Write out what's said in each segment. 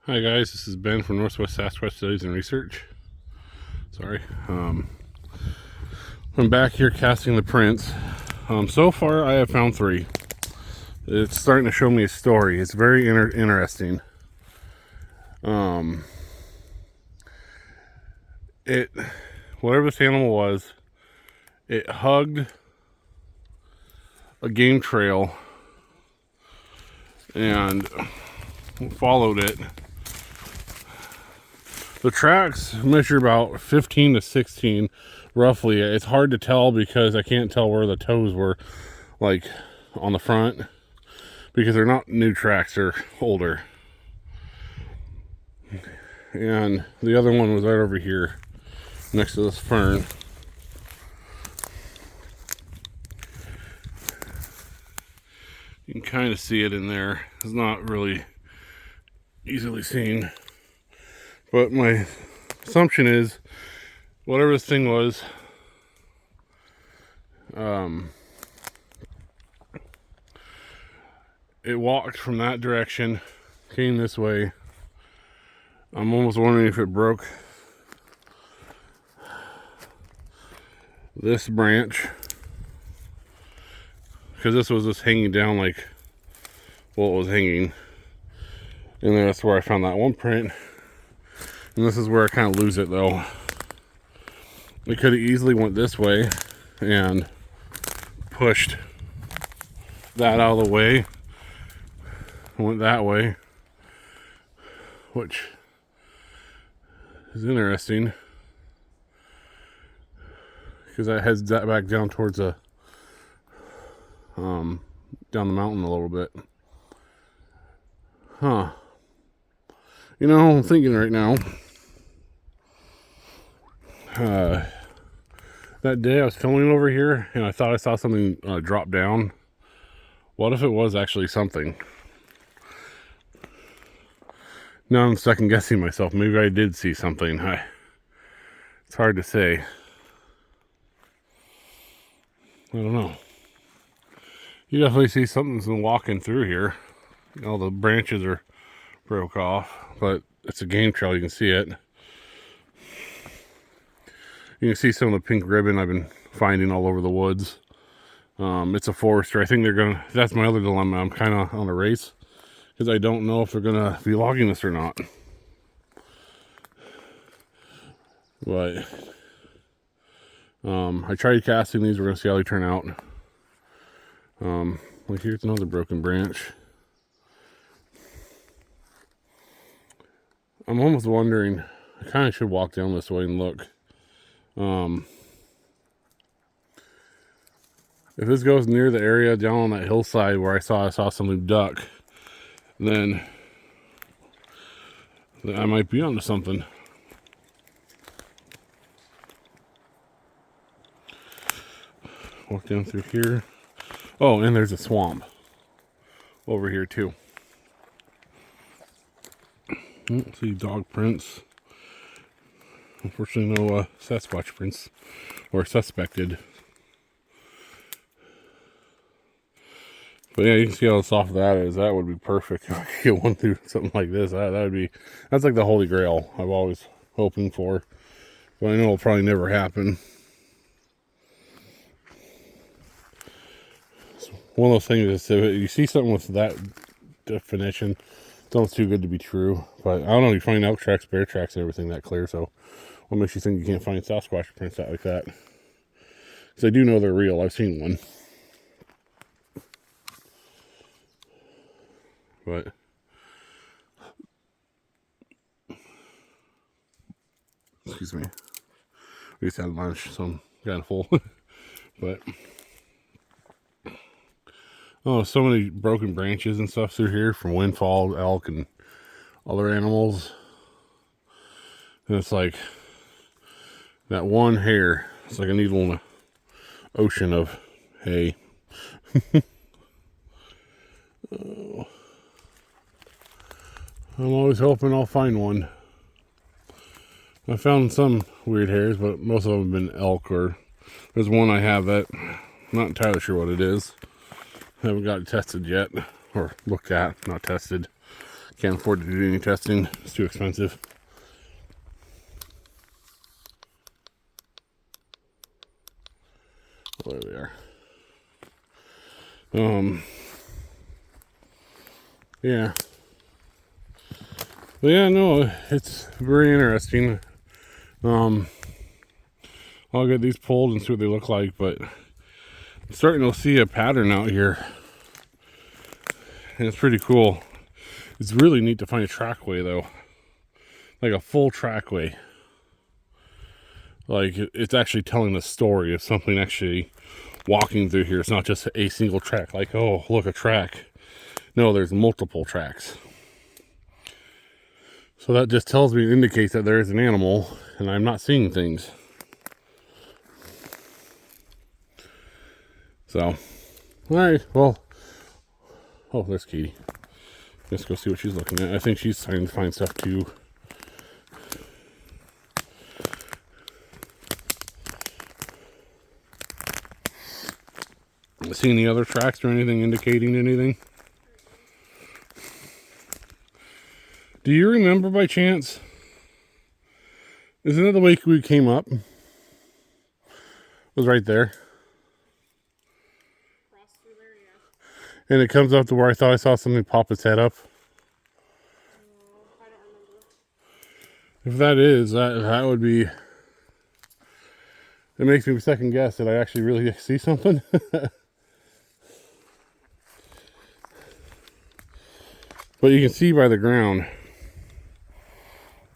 Hi guys, this is Ben from Northwest Sasquatch Studies and Research. Sorry. I'm back here casting the prints. So far I have found 3. It's starting to show me a story. It's very interesting. Whatever this animal was, it hugged a game trail and followed it. The tracks measure about 15 to 16 roughly. It's hard to tell because I can't tell where the toes were, like on the front, because they're not new tracks, they're older. And the other one was right over here next to this fern. You can kind of see it in there. It's not really easily seen, but my assumption is whatever this thing was, it walked from that direction, came this way. I'm almost wondering if it broke this branch, because this was just hanging down like, well, it was hanging. And then that's where I found that one print. And this is where I kind of lose it though. It could have easily went this way and pushed that out of the way, went that way, which is interesting because that heads that back down towards the down the mountain a little bit. You know, I'm thinking right now, that day I was filming over here and I thought I saw something drop down. What if it was actually something? Now I'm second guessing myself. Maybe I did see something. It's hard to say. I don't know. You definitely see something's been walking through here. All the branches are broke off, but it's a game trail. You can see it. You can see some of the pink ribbon I've been finding all over the woods. It's a forester. I think they're gonna, that's my other dilemma. I'm kind of on a race because I don't know if they're gonna be logging this or not. But I tried casting these. We're gonna see how they turn out. Like here's another broken branch. I'm almost wondering, I kind of should walk down this way and look. If this goes near the area down on that hillside where I saw something duck, then I might be onto something. Walk down through here. Oh, and there's a swamp over here too. See dog prints. Unfortunately, no Sasquatch prints, or suspected. But yeah, you can see how soft that is. That would be perfect if I could get one through something like this. That's like the holy grail I've always hoping for. But I know it'll probably never happen. It's one of those things that you see something with that definition, it's almost too good to be true. But I don't know, you find elk tracks, bear tracks, and everything that clear, so what makes you think you can't find Sasquatch prints out like that? Because I do know they're real. I've seen one. But excuse me, we just had lunch, so I'm kind of full. But oh, so many broken branches and stuff through here from windfall, elk, and other animals. And it's like that one hair. It's like a needle in an ocean of hay. Oh. I'm always hoping I'll find one. I found some weird hairs, but most of them have been elk, or there's one I have that I'm not entirely sure what it is. Haven't got it tested yet, or looked at, not tested. Can't afford to do any testing. It's too expensive. Oh, there we are. Yeah. But yeah, no, it's very interesting. I'll get these pulled and see what they look like, but I'm starting to see a pattern out here. And it's pretty cool. It's really neat to find a trackway though. Like a full trackway. Like it's actually telling the story of something actually walking through here. It's not just a single track, like, oh, look, a track. No, there's multiple tracks. So that just tells me, indicates that there is an animal and I'm not seeing things. So, all right, well, oh, there's Katie. Let's go see what she's looking at. I think she's trying to find stuff too. See any other tracks or anything indicating anything? Do you remember by chance? Isn't it the way we came up? It was right there. Cross through there, yeah. And it comes up to where I thought I saw something pop its head up. I don't remember. If that is, that would be... It makes me second guess that I actually really see something. But you can see by the ground,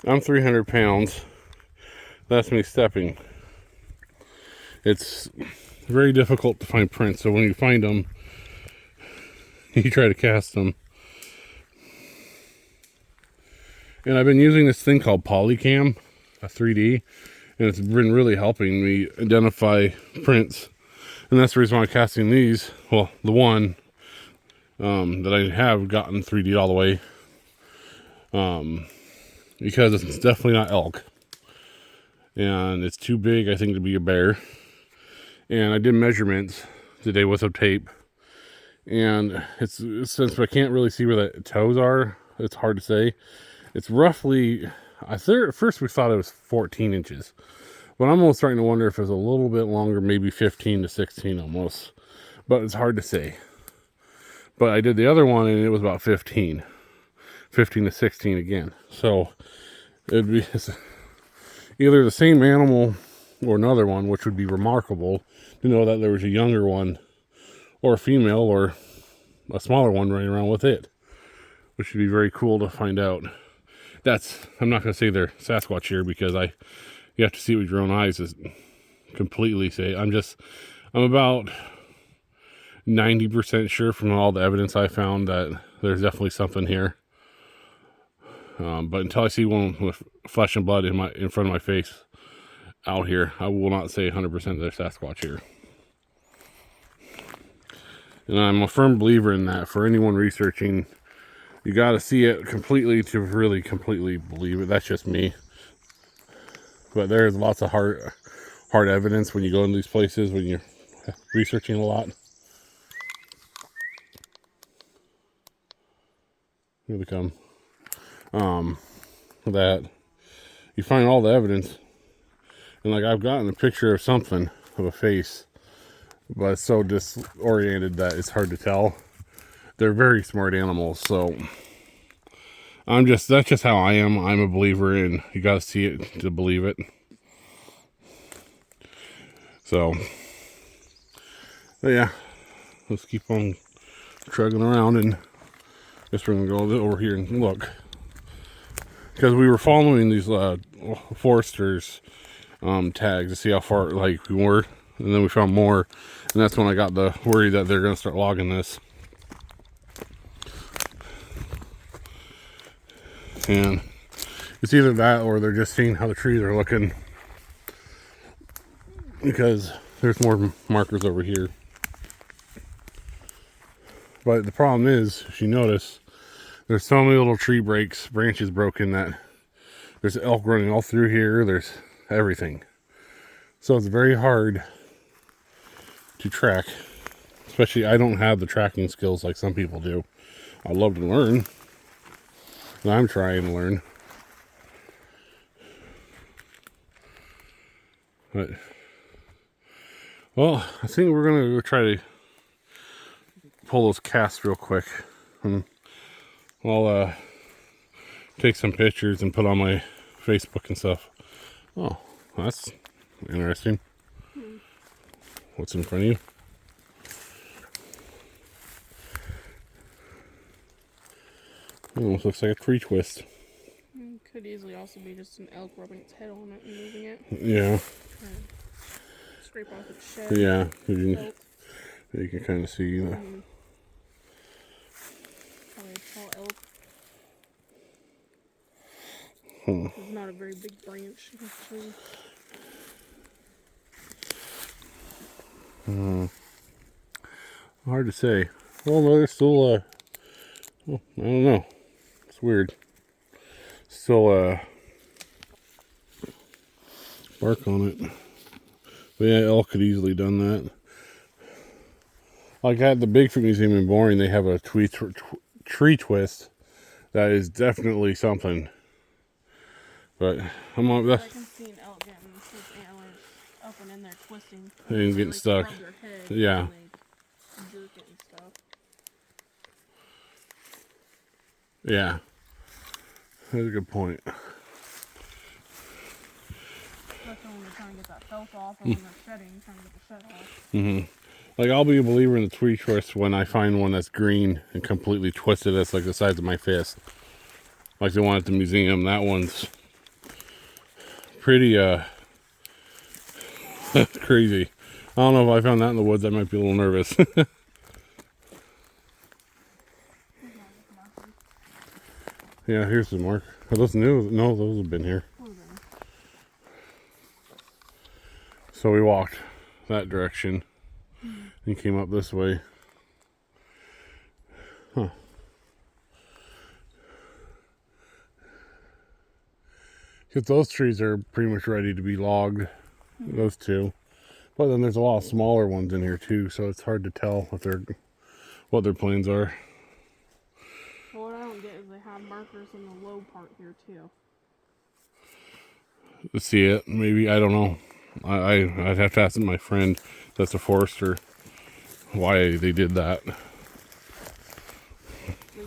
I'm 300 pounds. That's me stepping. It's very difficult to find prints, so when you find them, you try to cast them. And I've been using this thing called Polycam, a 3D, and it's been really helping me identify prints. And that's the reason why I'm casting these. Well, the one that I have gotten 3D all the way, because it's definitely not elk, and it's too big, I think, to be a bear. And I did measurements today with a tape, and it's since I can't really see where the toes are, it's hard to say. It's roughly, at first we thought it was 14 inches, but I'm almost starting to wonder if it's a little bit longer, maybe 15 to 16 almost, but it's hard to say. But I did the other one and it was about 15 to 16 again. So it'd be either the same animal or another one, which would be remarkable to know that there was a younger one or a female or a smaller one running around with it, which would be very cool to find out. I'm not going to say they're Sasquatch here, because you have to see it with your own eyes to completely say. I'm about 90% sure from all the evidence I found that there's definitely something here. But until I see one with flesh and blood in front of my face out here, I will not say 100% there's Sasquatch here. And I'm a firm believer in that. For anyone researching, you got to see it completely to really completely believe it. That's just me. But there's lots of hard evidence when you go in these places, when you're researching a lot. Here they come. That you find all the evidence, and like I've gotten a picture of something, of a face, but it's so disoriented that it's hard to tell. They're very smart animals, so that's just how I am. I'm a believer in, you gotta see it to believe it. So, but yeah, let's keep on trugging around, and I guess we're gonna go over here and look, because we were following these foresters tags to see how far we were, and then we found more, and that's when I got the worry that they're gonna start logging this. And it's either that or they're just seeing how the trees are looking, because there's more markers over here. But the problem is, if you notice, there's so many little tree branches broken, that there's elk running all through here. There's everything. So it's very hard to track. Especially, I don't have the tracking skills like some people do. I'd love to learn. And I'm trying to learn. But, well, I think we're going to go try to pull those casts real quick. And I'll take some pictures and put on my Facebook and stuff. Oh, that's interesting. What's in front of you? Almost looks like a tree twist. Could easily also be just an elk rubbing its head on it and moving it. Yeah. Scrape off its shed. Yeah. You can kind of see that. Probably a tall elk. It's not a very big branch, actually. Hard to say. Well, no, there's still, I don't know. It's weird. Still, bark on it. But yeah, elk could easily done that. Like at the Bigfoot Museum in Boring, they have a tree twist that is definitely something. But I'm on that. I can see an elk getting his antlers up and in there twisting. And getting stuck. Rub their head Yeah. and they jerk it and stuff. Yeah. That's a good point. Especially when they're trying to get that felt off or when they're shedding, trying to get the shed off. Mm-hmm. Like, I'll be a believer in the tree twist when I find one that's green and completely twisted. That's like the size of my fist. Like the one at the museum. That one's pretty, crazy. I don't know if I found that in the woods. I might be a little nervous. Yeah, here's the mark. Are those new? No, those have been here. So we walked that direction and came up this way. Huh. Because those trees are pretty much ready to be logged. Those two. But then there's a lot of smaller ones in here too, so it's hard to tell if they're what their plans are. Well, what I don't get is they have markers in the low part here too. To see it, maybe, I don't know. I'd have to ask my friend that's a forester why they did that. They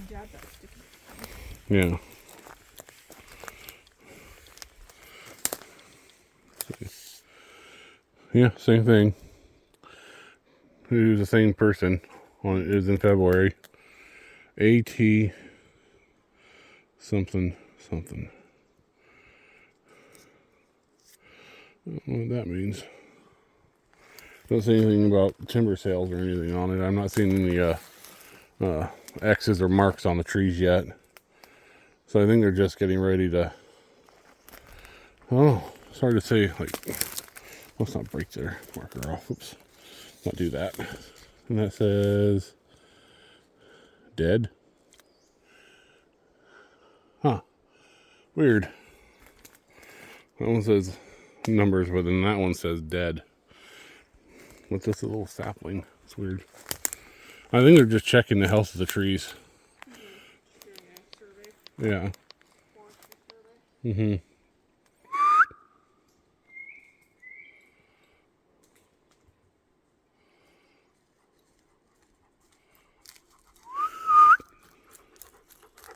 jabbed that sticky. Yeah. Yeah, same thing. It was the same person. It was in February. AT something. I don't know what that means. Don't say anything about timber sales or anything on it. I'm not seeing any X's or marks on the trees yet. So I think they're just getting ready to. Oh, it's hard to say. Like, let's not break their marker off. Oops, not do that. And that says dead. Huh. Weird. That one says numbers, but then that one says dead. What's this, a little sapling? It's weird. I think they're just checking the health of the trees. Yeah. Mm-hmm.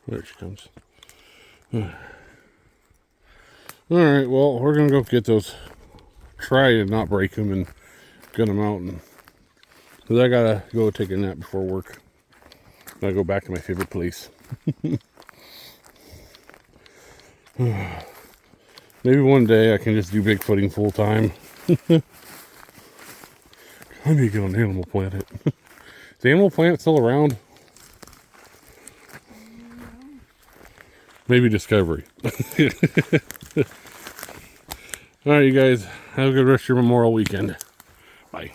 There she comes. Alright, well, we're going to go get those. Try and not break them and get them out. Because I got to go take a nap before work. I go back to my favorite place. Maybe one day I can just do bigfooting full time. I need to get on Animal Planet. Is the Animal Planet still around? Maybe Discovery. Alright, you guys. Have a good rest of your Memorial weekend. Bye.